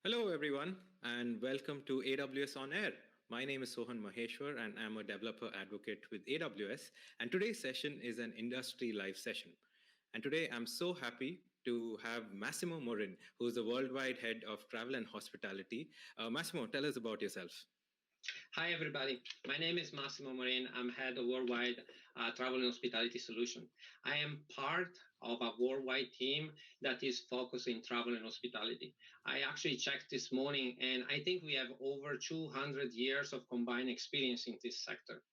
Hello, everyone, and welcome to AWS On Air. My name is Sohan Maheshwar, and I'm a developer advocate with AWS. And today's session is an industry live session. And today, I'm so happy to have Massimo Morin, who's the worldwide head of travel and hospitality. Massimo, tell us about yourself. Hi, everybody. My name is Massimo Morin. I'm head of worldwide travel and hospitality solution. I am part of a worldwide team that is focused in travel and hospitality. I actually checked this morning, and I think we have over 200 years of combined experience in this sector.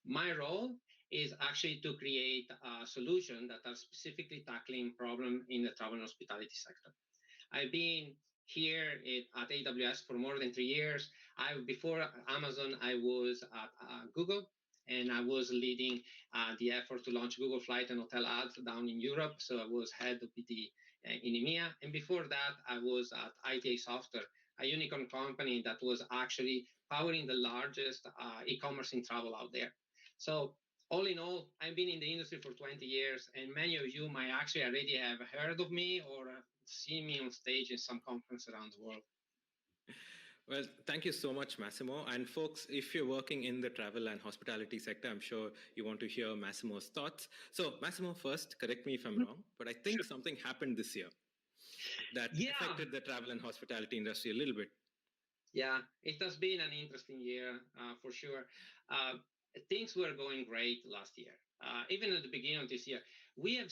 My role is actually to create a solution that are specifically tackling problem in the travel and hospitality sector. I've been here at AWS for more than 3 years. Before Amazon, I was at Google, and I was leading the effort to launch Google Flight and Hotel Ads down in Europe. So I was head of BD in EMEA. And before that, I was at ITA Software, a unicorn company that was actually powering the largest e-commerce in travel out there. So all in all, I've been in the industry for 20 years, and many of you might actually already have heard of me or seen me on stage in some conference around the world. Well, thank you so much, Massimo. And folks, if you're working in the travel and hospitality sector, I'm sure you want to hear Massimo's thoughts. So, Massimo, first, correct me if I'm wrong, but I think something happened this year that affected the travel and hospitality industry a little bit. Yeah, it has been an interesting year for sure. Things were going great last year. Even at the beginning of this year, we have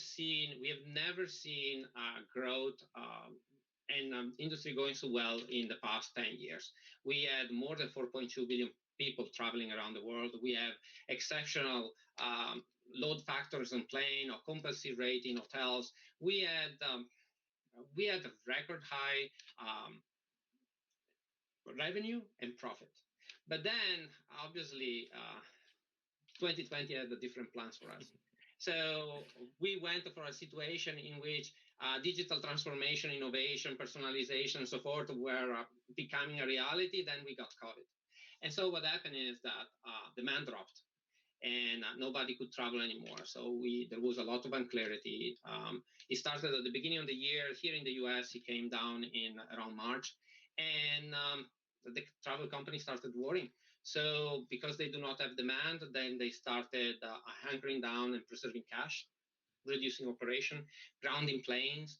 never seen growth and industry going so well in the past 10 years. We had more than 4.2 billion people traveling around the world. We have exceptional load factors on plane, occupancy rate in hotels. We had a record high revenue and profit. But then, obviously, 2020 had the different plans for us. So we went for a situation in which digital transformation, innovation, personalization, and so forth were becoming a reality. Then we got COVID. And so what happened is that demand dropped, and nobody could travel anymore. So there was a lot of unclarity. It started at the beginning of the year. Here in the US, it came down in around March. And the travel company started worrying. So because they do not have demand, then they started hunkering down and preserving cash, reducing operation, grounding planes,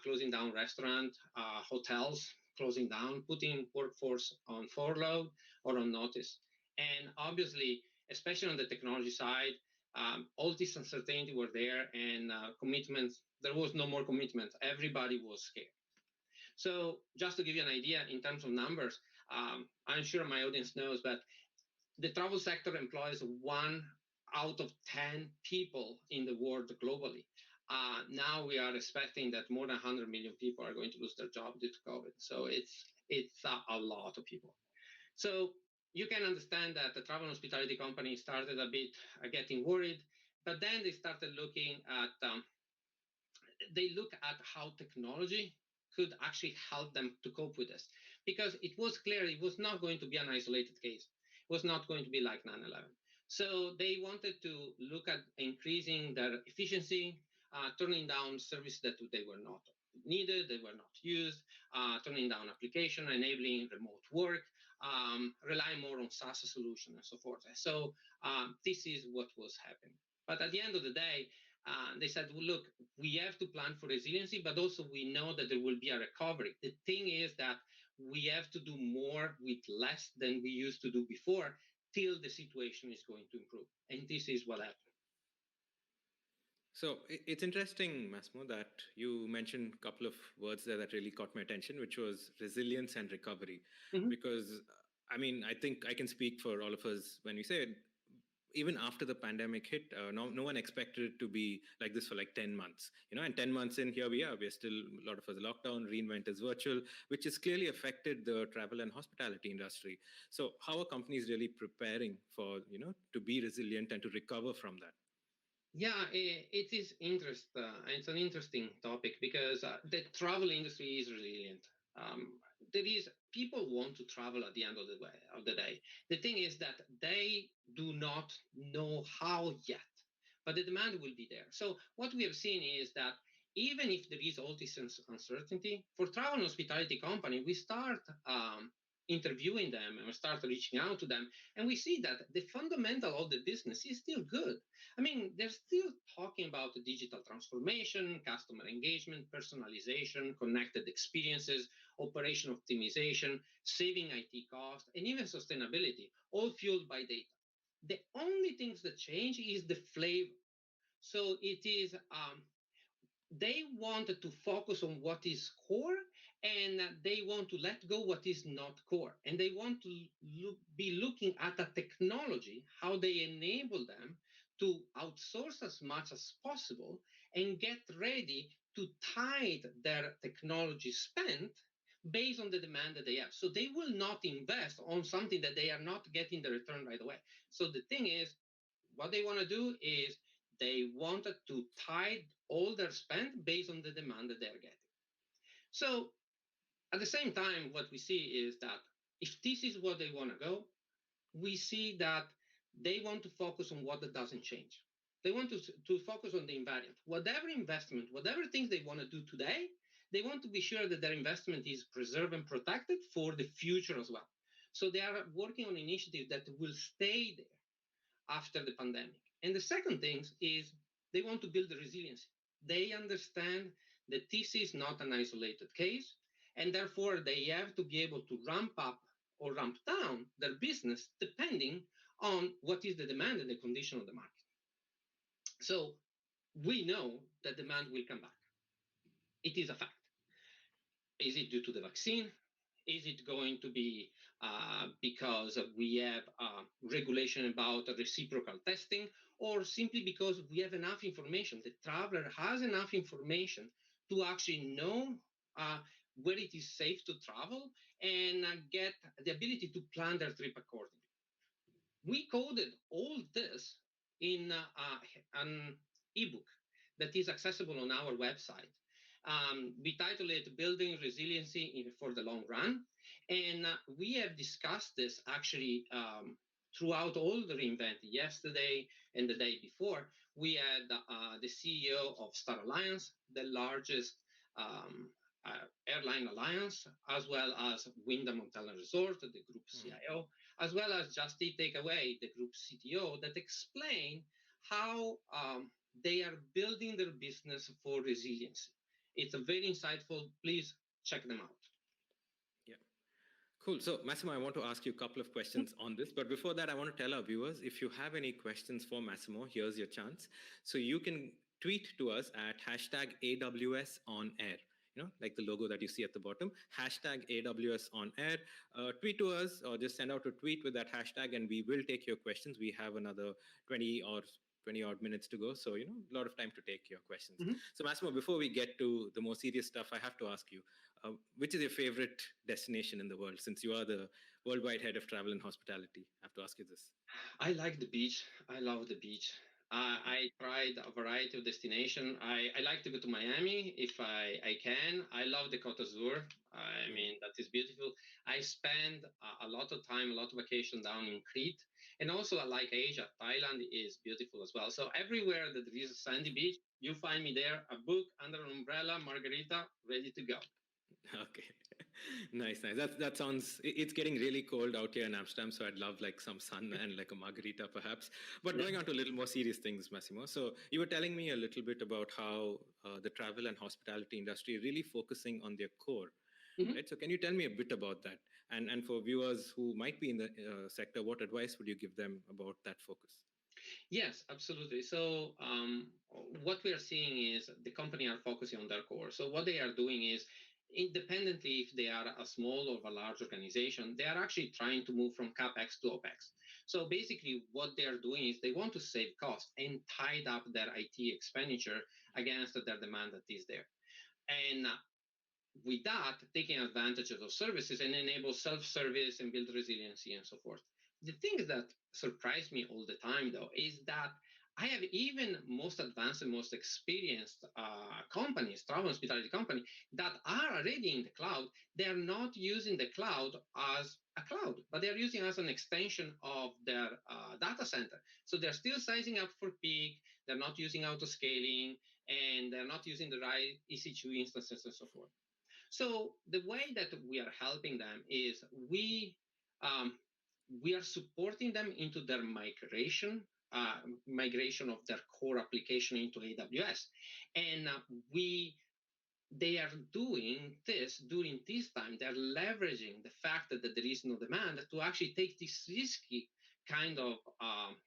closing down restaurants, hotels, closing down, putting workforce on furlough or on notice. And obviously, especially on the technology side, all this uncertainty were there, and commitments, there was no more commitment. Everybody was scared. So just to give you an idea in terms of numbers, I'm sure my audience knows, but the travel sector employs 1 out of 10 people in the world globally. Now we are expecting that more than 100 million people are going to lose their job due to COVID. So it's a lot of people. So you can understand that the travel and hospitality company started a bit getting worried, but then they started looking at, they look at how technology could actually help them to cope with this, because it was clear it was not going to be an isolated case. It was not going to be like 9/11. So they wanted to look at increasing their efficiency, turning down services that they were not needed, they were not used, turning down application, enabling remote work, relying more on SaaS solution and so forth. So this is what was happening. But at the end of the day, they said, well, look, we have to plan for resiliency, but also we know that there will be a recovery. The thing is that we have to do more with less than we used to do before till the situation is going to improve. And this is what happened. So it's interesting, Massimo, that you mentioned a couple of words there that really caught my attention, which was resilience and recovery. Mm-hmm. Because, I mean, I think I can speak for all of us when we say it. Even after the pandemic hit, no one expected it to be like this for like 10 months, and 10 months in, here we are. We're still, a lot of us lockdown, Reinvent is virtual, which has clearly affected the travel and hospitality industry. So how are companies really preparing for, to be resilient and to recover from that? Yeah, it is interesting. It's an interesting topic because the travel industry is resilient. People want to travel at the end of the day. The thing is that they do not know how yet, but the demand will be there. So what we have seen is that even if there is all this uncertainty, for travel and hospitality company, we start interviewing them and we start reaching out to them, and we see that the fundamental of the business is still good. I mean, they're still talking about the digital transformation, customer engagement, personalization, connected experiences, operation optimization, saving IT costs, and even sustainability, all fueled by data. The only things that change is the flavor. So it is they wanted to focus on what is core, and they want to let go what is not core, and they want to be looking at a technology, how they enable them to outsource as much as possible and get ready to tide their technology spend based on the demand that they have. So they will not invest on something that they are not getting the return right away. So the thing is, what they want to do is they wanted to tide all their spend based on the demand that they're getting. So at the same time, what we see is that if this is what they want to go, we see that they want to focus on what that doesn't change. They want to focus on the invariant. Whatever investment, whatever things they want to do today, they want to be sure that their investment is preserved and protected for the future as well. So they are working on initiatives that will stay there after the pandemic. And the second thing is they want to build the resiliency. They understand that this is not an isolated case, and therefore they have to be able to ramp up or ramp down their business depending on what is the demand and the condition of the market. So we know that demand will come back. It is a fact. Is it due to the vaccine? Is it going to be because we have regulation about reciprocal testing, or simply because we have enough information? The traveler has enough information to actually know where it is safe to travel and get the ability to plan their trip accordingly. We coded all this in an ebook that is accessible on our website. We titled it Building Resiliency for the Long Run. And we have discussed this actually throughout all the Reinvent yesterday and the day before. We had the CEO of Star Alliance, the largest airline alliance, as well as Wyndham Hotel and Resort, the group CIO, as well as Just Eat Takeaway, the group CTO, that explain how they are building their business for resiliency. It's a very insightful. Please check them out. Yeah. Cool. So, Massimo, I want to ask you a couple of questions on this. But before that, I want to tell our viewers, if you have any questions for Massimo, here's your chance. So you can tweet to us at hashtag AWS on air. You know, like the logo that you see at the bottom, hashtag AWS on air. Tweet to us or just send out a tweet with that hashtag and we will take your questions. We have another 20 odd minutes to go. So, you know, a lot of time to take your questions. So, Massimo, before we get to the more serious stuff, I have to ask you, which is your favorite destination in the world, since you are the worldwide head of travel and hospitality? I have to ask you this. I like the beach. I love the beach. I tried a variety of destinations. I like to go to Miami if I can. I love the Côte d'Azur. I mean, that is beautiful. I spend a lot of time, a lot of vacation down in Crete. And also I like Asia. Thailand is beautiful as well. So everywhere that there is a sandy beach, you find me there, a book under an umbrella, margarita, ready to go. Okay. Nice. That sounds, it's getting really cold out here in Amsterdam, so I'd love like some sun and like a margarita perhaps. But going on to a little more serious things, Massimo. So you were telling me a little bit about how the travel and hospitality industry is really focusing on their core. Right? So can you tell me a bit about that? And for viewers who might be in the sector, what advice would you give them about that focus? Yes, absolutely. So what we are seeing is the company are focusing on their core. So what they are doing is, independently if they are a small or a large organization, they are actually trying to move from CapEx to OpEx. So basically what they are doing is they want to save costs and tide up their IT expenditure against their demand that is there. And with that, taking advantage of those services and enable self-service and build resiliency and so forth. The thing that surprised me all the time, though, is that I have even most advanced and most experienced companies, travel hospitality companies, that are already in the cloud. They're not using the cloud as a cloud, but they're using as an extension of their data center. So they're still sizing up for peak. they're not using auto-scaling, and they're not using the right EC2 instances and so forth. So the way that we are helping them is um, we are supporting them into their migration of their core application into AWS, and they are doing this during this time. They're leveraging the fact that there is no demand to actually take these risky kind of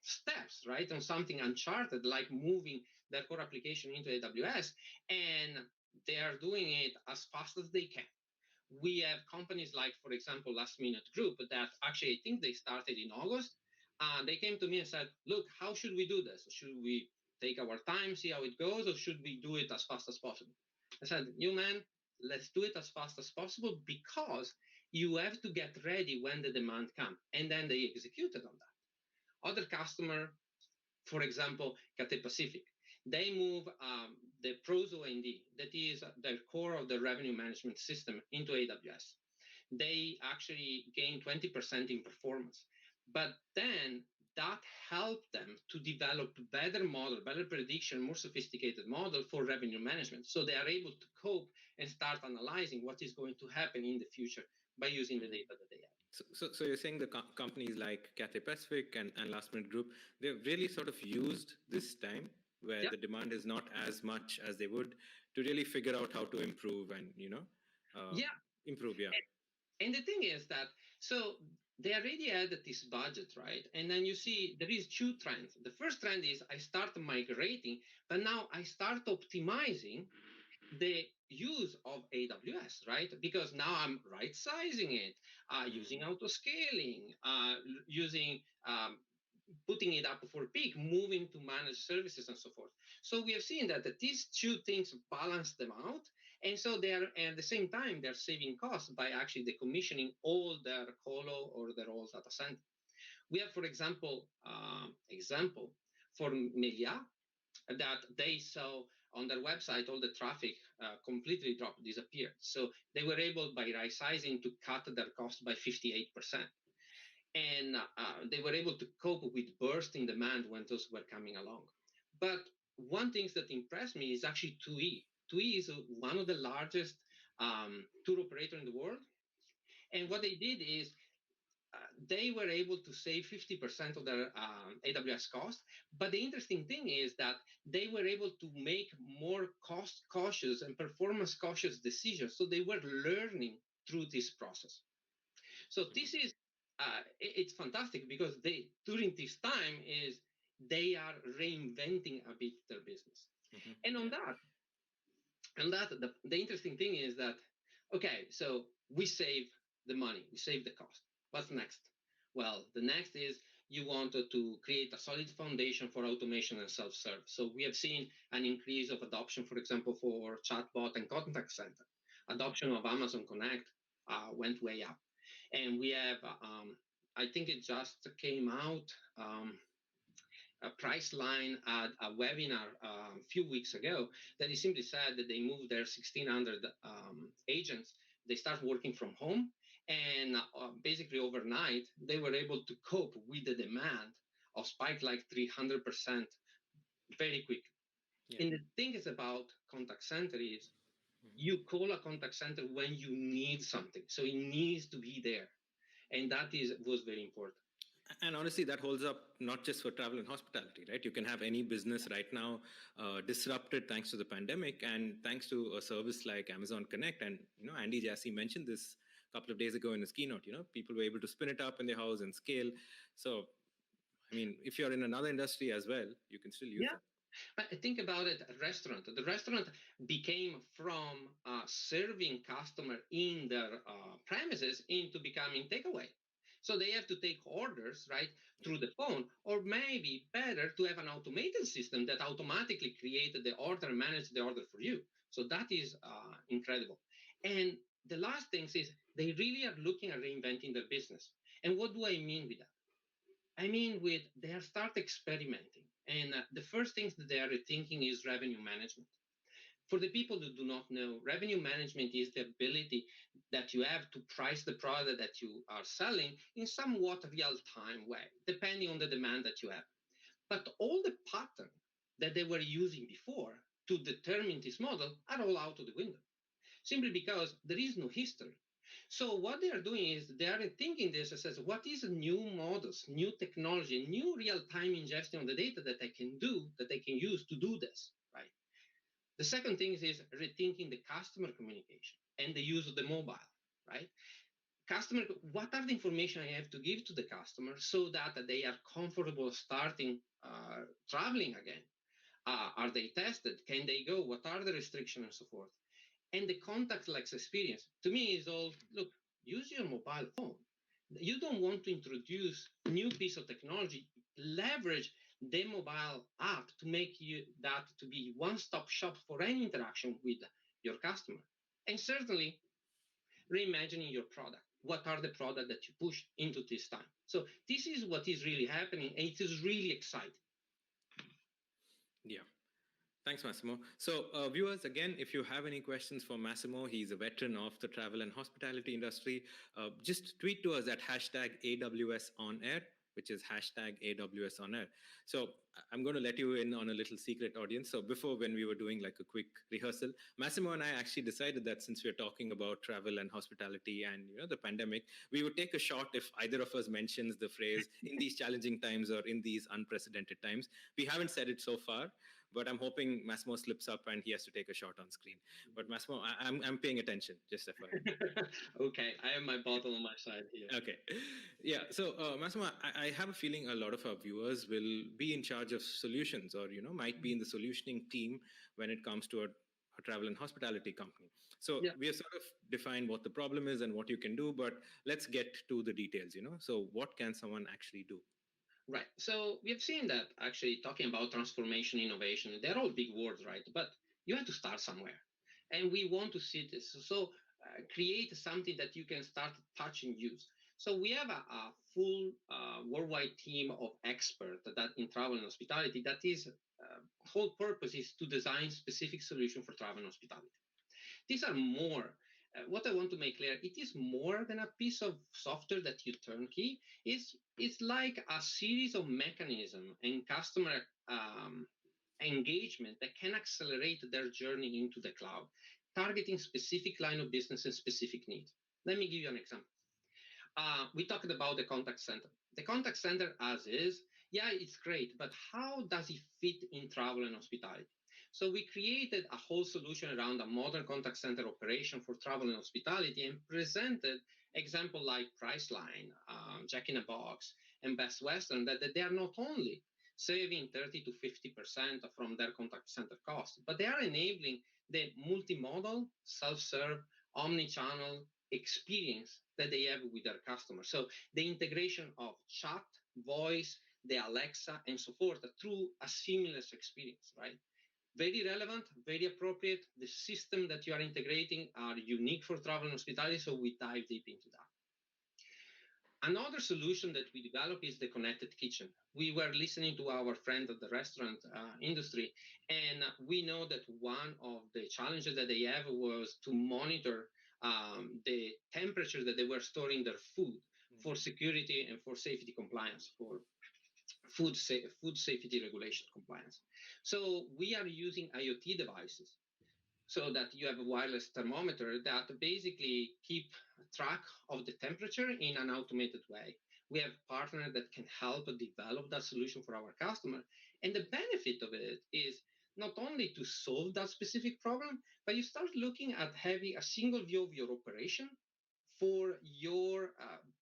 steps, right, on something uncharted like moving their core application into AWS, and they are doing it as fast as they can. We have companies like, for example, Last Minute Group that actually, I think they started in August. They came to me and said, look, how should we do this? Should we take our time, see how it goes, or should we do it as fast as possible? I said, you man, let's do it as fast as possible, because you have to get ready when the demand comes. And then they executed on that. Other customer, for example, Cathay Pacific, they move the Pros OND, that is the core of the revenue management system, into AWS. They actually gain 20% in performance. But then that helped them to develop better model, better prediction, more sophisticated model for revenue management. So they are able to cope and start analyzing what is going to happen in the future by using the data that they have. So you're saying the companies like Cathay Pacific and Last Minute Group, they've really sort of used this time where the demand is not as much as they would, to really figure out how to improve and, improve. Yeah. And the thing is that, so they already had this budget, right? And then you see there is two trends. The first trend is I start migrating, but now I start optimizing the use of AWS, right? Because now I'm right sizing it, using auto scaling, using putting it up for peak, moving to managed services and so forth. So we have seen that these two things balance them out. And so they're at the same time, they're saving costs by actually decommissioning all their colo or their old data center. We have, for example, for Melia, that they saw on their website all the traffic completely dropped, disappeared. So they were able, by right sizing, to cut their cost by 58%. And they were able to cope with bursting demand when those were coming along. But one thing that impressed me is actually 2E. 2E is one of the largest tour operator in the world. And what they did is they were able to save 50% of their AWS cost. But the interesting thing is that they were able to make more cost cautious and performance cautious decisions. So they were learning through this process. So this is it's fantastic, because they, during this time, is they are reinventing a bit their business. And on that, the interesting thing is that, okay, so we save the money, we save the cost. What's next? Well, the next is you wanted to create a solid foundation for automation and self-serve. So we have seen an increase of adoption, for example, for chatbot and contact center. Adoption of Amazon Connect went way up. And we have, I think it just came out, a Priceline at a webinar a few weeks ago that he simply said that they moved their 1,600 agents. They start working from home, and basically overnight, they were able to cope with the demand of spike like 300% very quick. And the thing is about contact center is you call a contact center when you need something. So it needs to be there. And that was very important. And honestly, that holds up not just for travel and hospitality, right? You can have any business right now disrupted thanks to the pandemic, and thanks to a service like Amazon Connect. And, Andy Jassy mentioned this a couple of days ago in his keynote. People were able to spin it up in their house and scale. So, I mean, if you're in another industry as well, you can still use it. But think about it, a restaurant. The restaurant became from serving customer in their premises into becoming takeaway. So they have to take orders, right, through the phone, or maybe better to have an automated system that automatically created the order and managed the order for you. So that is incredible. And the last thing is they really are looking at reinventing their business. And what do I mean with that? I mean, they are start experimenting. And the first thing that they are thinking is revenue management. For the people that do not know, revenue management is the ability that you have to price the product that you are selling in somewhat real-time way, depending on the demand that you have. But all the pattern that they were using before to determine this model are all out of the window, simply because there is no history. So what they are doing is they are thinking this and says, what is new models, new technology, new real-time ingestion of the data that I can do, that I can use to do this, right? The second thing is rethinking the customer communication and the use of the mobile, right? Customer, what are the information I have to give to the customer so that they are comfortable starting traveling again? Are they tested? Can they go? What are the restrictions and so forth? And the contactless experience, to me, is all, look, use your mobile phone. You don't want to introduce new piece of technology, leverage the mobile app to make you that to be one-stop shop for any interaction with your customer. And certainly reimagining your product. What are the products that you push into this time? So this is what is really happening, and it is really exciting. Yeah. Thanks, Massimo. So, viewers, again, if you have any questions for Massimo, he's a veteran of the travel and hospitality industry. Just tweet to us at hashtag AWS on air, which is hashtag AWS on air. So, I'm going to let you in on a little secret, audience. So, before, when we were doing like a quick rehearsal, Massimo and I actually decided that since we're talking about travel and hospitality and the pandemic, we would take a shot if either of us mentions the phrase in these challenging times or in these unprecedented times. We haven't said it so far, but I'm hoping Massimo slips up and he has to take a shot on screen. But Massimo, I'm paying attention, just FYI. Okay, I have my bottle on my side here. Okay. Yeah. So, Massimo, I have a feeling a lot of our viewers will be in charge of solutions or, might be in the solutioning team when it comes to a travel and hospitality company. So Yeah. we have sort of defined what the problem is and what you can do, but let's get to the details, So what can someone actually do? Right. So we have seen that actually talking about transformation, innovation, they're all big words, right? But you have to start somewhere. And we want to see this. So create something that you can start touch and use. So we have a full worldwide team of experts that in travel and hospitality that is whole purpose is to design specific solution for travel and hospitality. These are more. What I want to make clear, it is more than a piece of software that you turnkey. It's like a series of mechanisms and customer engagement that can accelerate their journey into the cloud, targeting specific line of business and specific needs. Let me give you an example. We talked about the contact center. The contact center as is, yeah, it's great, but how does it fit in travel and hospitality? So we created a whole solution around a modern contact center operation for travel and hospitality and presented example like Priceline, Jack in a Box, and Best Western that they are not only saving 30 to 50% from their contact center cost, but they are enabling the multimodal, self-serve, omni-channel experience that they have with their customers. So the integration of chat, voice, the Alexa, and so forth through a seamless experience, right? Very relevant, very appropriate. The system that you are integrating are unique for travel and hospitality, so we dive deep into that. Another solution that we develop is the connected kitchen. We were listening to our friend at the restaurant industry, and we know that one of the challenges that they have was to monitor the temperature that they were storing their food for security and for safety compliance, for food safety regulation compliance. So we are using IoT devices so that you have a wireless thermometer that basically keep track of the temperature in an automated way. We have partners that can help develop that solution for our customer. And the benefit of it is not only to solve that specific problem, but you start looking at having a single view of your operation for your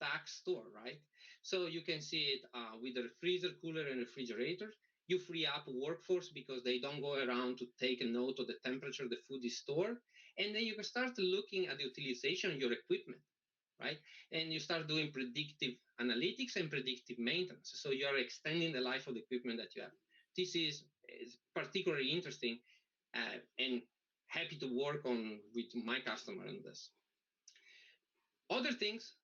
back store, right? So you can see it with the freezer, cooler, and refrigerator. You free up workforce because they don't go around to take a note of the temperature the food is stored. And then you can start looking at the utilization of your equipment, right? And you start doing predictive analytics and predictive maintenance. So you are extending the life of the equipment that you have. This is particularly interesting and happy to work on with my customer on this. Other things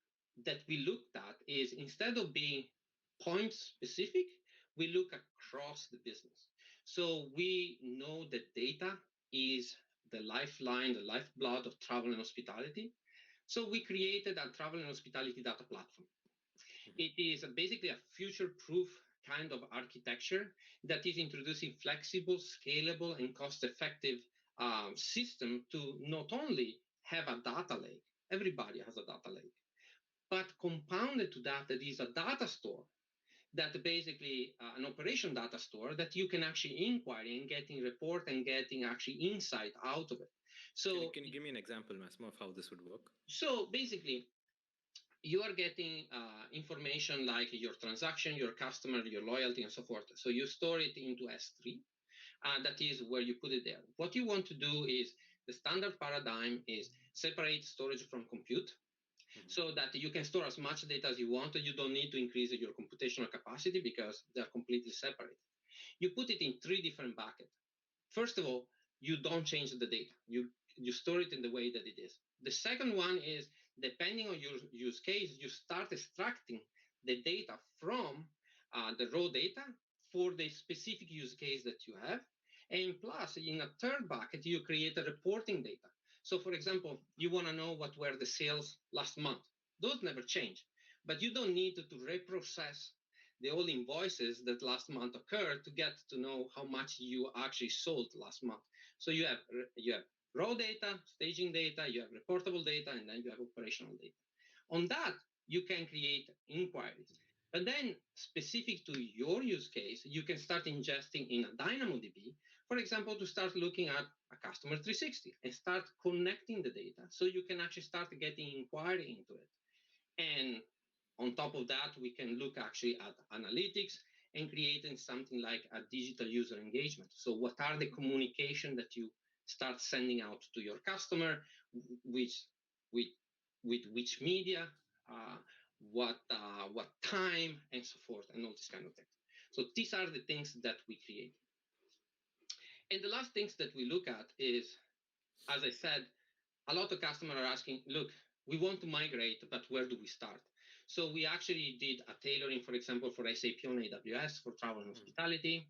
that we looked at is instead of being point specific, we look across the business. So we know that data is the lifeline, the lifeblood of travel and hospitality. So we created a travel and hospitality data platform. It is basically a future-proof kind of architecture that is introducing flexible, scalable, and cost-effective system to not only have a data lake, everybody has a data lake, but compounded to that, that is a data store that basically an operation data store that you can actually inquire and getting report and getting actually insight out of it. So can you give me an example, Massimo, of how this would work? So basically, you are getting information like your transaction, your customer, your loyalty, and so forth. So you store it into S3. That is where you put it there. What you want to do is the standard paradigm is separate storage from compute, so that you can store as much data as you want. You don't need to increase your computational capacity because they're completely separate. You put it in 3 different buckets. First of all, you don't change the data. You store it in the way that it is. The second one is, depending on your use case, you start extracting the data from the raw data for the specific use case that you have. And plus, in a third bucket, you create a reporting data. So, for example, you want to know what were the sales last month. Those never change, but you don't need to reprocess the old invoices that last month occurred to get to know how much you actually sold last month. So you have raw data, staging data, you have reportable data, and then you have operational data. On that, you can create inquiries. But then, specific to your use case, you can start ingesting in a DynamoDB, for example, to start looking at a customer 360 and start connecting the data so you can actually start getting inquiry into it. And on top of that, we can look actually at analytics and creating something like a digital user engagement. So what are the communication that you start sending out to your customer, with which media, what time, and so forth, and all this kind of things. So these are the things that we create. And the last things that we look at is, as I said, a lot of customers are asking, look, we want to migrate, but where do we start? So we actually did a tailoring, for example, for SAP on AWS for travel and hospitality,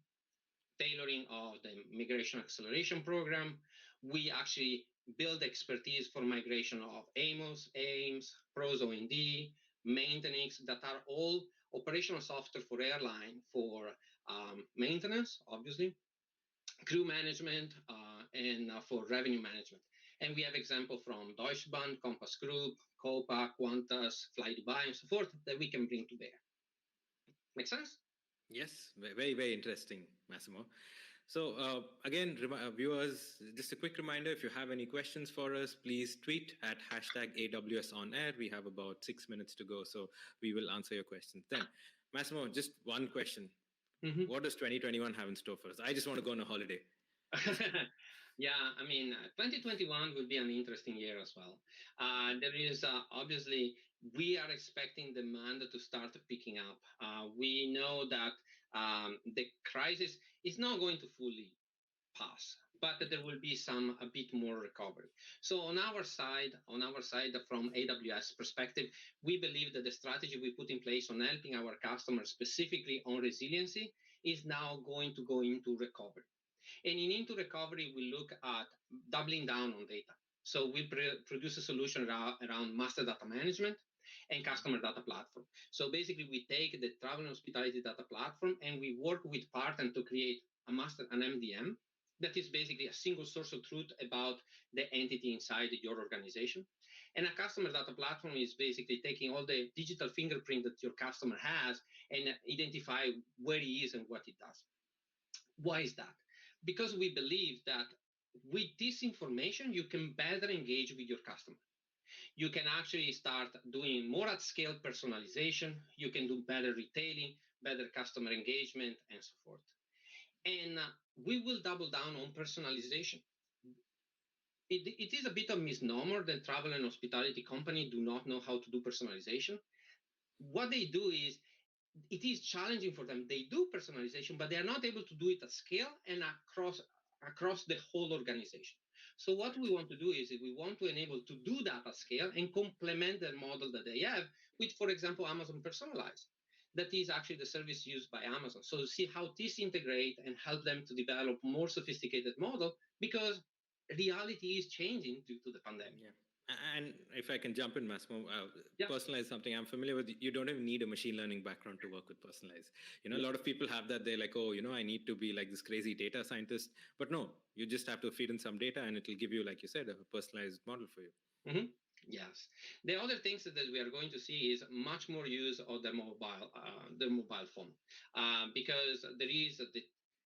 tailoring of the migration acceleration program. We actually build expertise for migration of AIMS, PROS OND, maintenance, that are all operational software for airline, for maintenance, obviously, crew management, and for revenue management. And we have examples from Deutsche Bahn, Compass Group, Copa, Qantas, Fly Dubai, and so forth that we can bring to bear. Make sense? Yes, very, very interesting, Massimo. So again, viewers, just a quick reminder, if you have any questions for us, please tweet at #AWSOnAir. We have about 6 minutes to go, so we will answer your questions then. Massimo, just one question. What does 2021 have in store for us? I just want to go on a holiday. Yeah, I mean, 2021 will be an interesting year as well. There is obviously, we are expecting demand to start picking up. We know that the crisis is not going to fully pass, but there will be a bit more recovery. So on our side, from AWS perspective, we believe that the strategy we put in place on helping our customers specifically on resiliency is now going to go into recovery. And in into recovery, we look at doubling down on data. So we produce a solution around master data management and customer data platform. So basically, we take the travel and hospitality data platform and we work with partners to create an MDM that is basically a single source of truth about the entity inside your organization. And a customer data platform is basically taking all the digital fingerprint that your customer has and identify where he is and what he does. Why is that? Because we believe that with this information, you can better engage with your customer. You can actually start doing more at scale personalization. You can do better retailing, better customer engagement, and so forth. And we will double down on personalization. It is a bit of misnomer that travel and hospitality companies do not know how to do personalization. What they do is, it is challenging for them. They do personalization, but they are not able to do it at scale and across the whole organization. So what we want to do is we want to enable to do that at scale and complement the model that they have with, for example, Amazon Personalized. That is actually the service used by Amazon. So see how this integrate and help them to develop more sophisticated model, because reality is changing due to the pandemic. Yeah. And if I can jump in, Massimo, Yeah. personalize something I'm familiar with. You don't even need a machine learning background to work with personalize. A lot of people have that. They're like, oh, I need to be like this crazy data scientist. But no, you just have to feed in some data, and it'll give you, like you said, a personalized model for you. Mm-hmm. Yes. The other things that we are going to see is much more use of the mobile phone, because there is the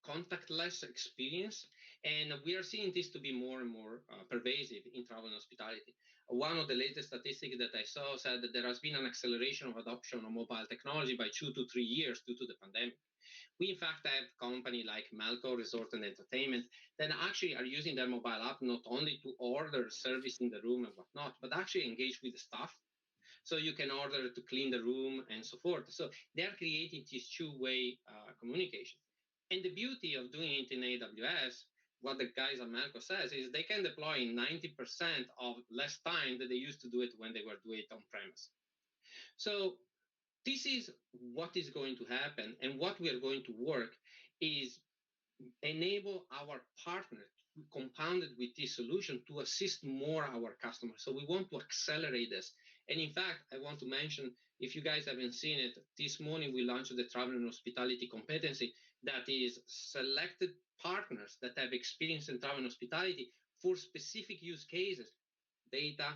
contactless experience, and we are seeing this to be more and more pervasive in travel and hospitality. One of the latest statistics that I saw said that there has been an acceleration of adoption of mobile technology by 2 to 3 years due to the pandemic. We, in fact, have company like Malco Resort and Entertainment that actually are using their mobile app not only to order service in the room and whatnot, but actually engage with the staff. So you can order to clean the room and so forth. So they're creating this two-way communication. And the beauty of doing it in AWS, what the guys at Malco says is they can deploy in 90% of less time than they used to do it when they were doing it on premise. So this is what is going to happen, and what we are going to work is enable our partner compounded with this solution to assist more our customers. So we want to accelerate this. And in fact, I want to mention, if you guys haven't seen it, this morning we launched the travel and hospitality competency that is selected partners that have experience in travel and hospitality for specific use cases, data,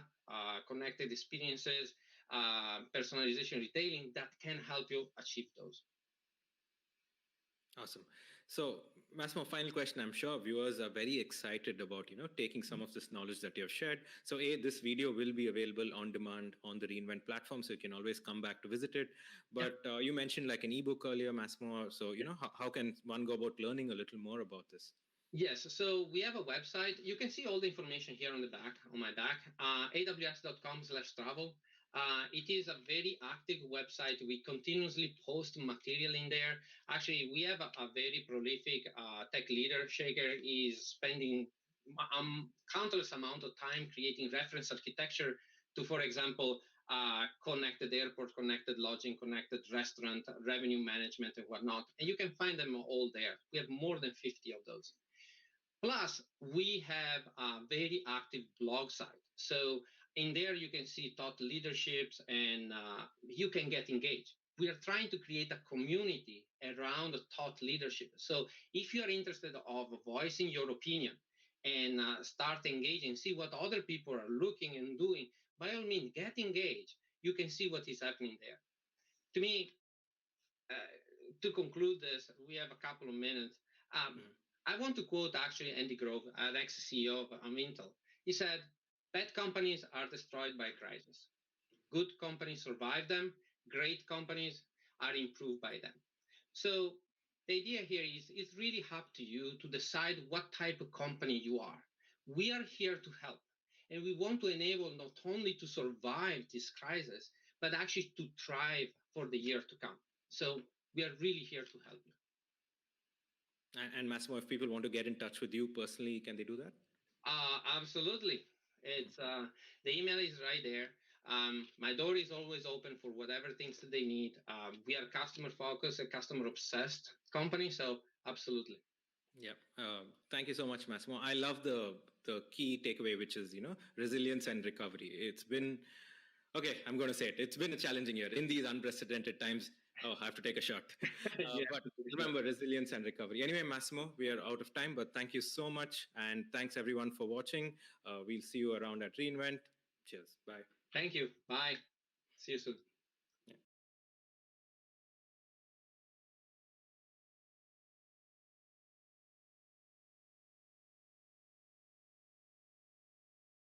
connected experiences, personalization retailing that can help you achieve those. Awesome. So, Massimo, final question. I'm sure viewers are very excited about, taking some of this knowledge that you have shared. So, this video will be available on demand on the Reinvent platform, so you can always come back to visit it. But you mentioned like an ebook earlier, Massimo. So, how can one go about learning a little more about this? Yes, so we have a website. You can see all the information here on the back, on my back, aws.com/travel. It is a very active website. We continuously post material in there. Actually, we have a very prolific tech leader. Shaker is spending countless amount of time creating reference architecture to, for example, connected airport, connected lodging, connected restaurant, revenue management, and whatnot. And you can find them all there. We have more than 50 of those. Plus, we have a very active blog site. So in there, you can see thought leaderships, and you can get engaged. We are trying to create a community around thought leadership. So if you are interested of voicing your opinion and start engaging, see what other people are looking and doing, by all means, get engaged. You can see what is happening there. To me, to conclude this, we have a couple of minutes. I want to quote actually Andy Grove, an ex-CEO of Intel. He said, "Bad companies are destroyed by crisis. Good companies survive them. Great companies are improved by them." So the idea here is it's really up to you to decide what type of company you are. We are here to help. And we want to enable not only to survive this crisis, but actually to thrive for the year to come. So we are really here to help you. And Massimo, if people want to get in touch with you personally, can they do that? Absolutely. It's the email is right there. My door is always open for whatever things that they need. We are customer focused, a customer obsessed company, so absolutely. Yeah. Thank you so much, Massimo. I love the key takeaway, which is resilience and recovery. It's been okay. I'm going to say it. It's been a challenging year in these unprecedented times. Oh, I have to take a shot. But remember, resilience and recovery. Anyway, Massimo, we are out of time, but thank you so much. And thanks everyone for watching. We'll see you around at Reinvent. Cheers. Bye. Thank you. Bye. See you soon.